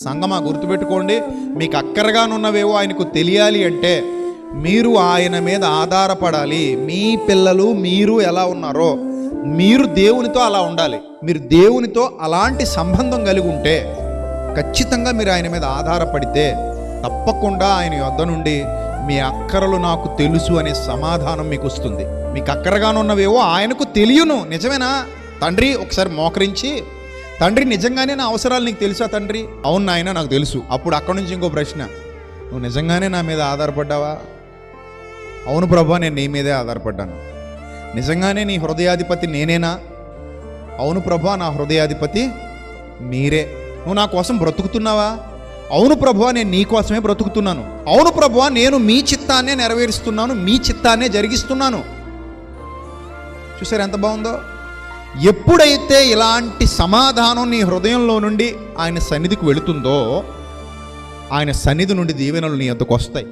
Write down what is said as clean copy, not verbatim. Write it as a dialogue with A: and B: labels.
A: సంగమా గుర్తుపెట్టుకోండి, మీకు అక్కరగానున్నవేవో ఆయనకు తెలియాలి అంటే మీరు ఆయన మీద ఆధారపడాలి. మీ పిల్లలు మీరు ఎలా ఉన్నారో మీరు దేవునితో అలా ఉండాలి. మీరు దేవునితో అలాంటి సంబంధం కలిగి ఉంటే ఖచ్చితంగా మీరు ఆయన మీద ఆధారపడితే తప్పకుండా ఆయన యొద్ద నుండి మీ అక్కరలు నాకు తెలుసు అనే సమాధానం మీకు వస్తుంది. మీకు అక్కరగానున్నవేవో ఆయనకు తెలియను. నిజమేనా తండ్రి? ఒకసారి మోకరించి, తండ్రి నిజంగానే నా అవసరాలు నీకు తెలుసా తండ్రి? అవును నాయన నాకు తెలుసు. అప్పుడు అక్కడి నుంచి ఇంకో ప్రశ్న, నువ్వు నిజంగానే నా మీద ఆధారపడ్డావా? అవును ప్రభా, నేను నీ మీదే ఆధారపడ్డాను. నిజంగానే నీ హృదయాధిపతి నేనేనా? అవును ప్రభా, నా హృదయాధిపతి మీరే. నువ్వు నా కోసం బ్రతుకుతున్నావా? అవును ప్రభువా, నేను నీ కోసమే బ్రతుకుతున్నాను. అవును ప్రభువా, నేను మీ చిత్తాన్నే నెరవేరుస్తున్నాను, మీ చిత్తాన్నే జరిగిస్తున్నాను. చూసారు ఎంత బాగుందో? ఎప్పుడైతే ఇలాంటి సమాధానం నీ హృదయంలో నుండి ఆయన సన్నిధికి వెళుతుందో ఆయన సన్నిధి నుండి దీవెనలు నీ వద్దకు వస్తాయి.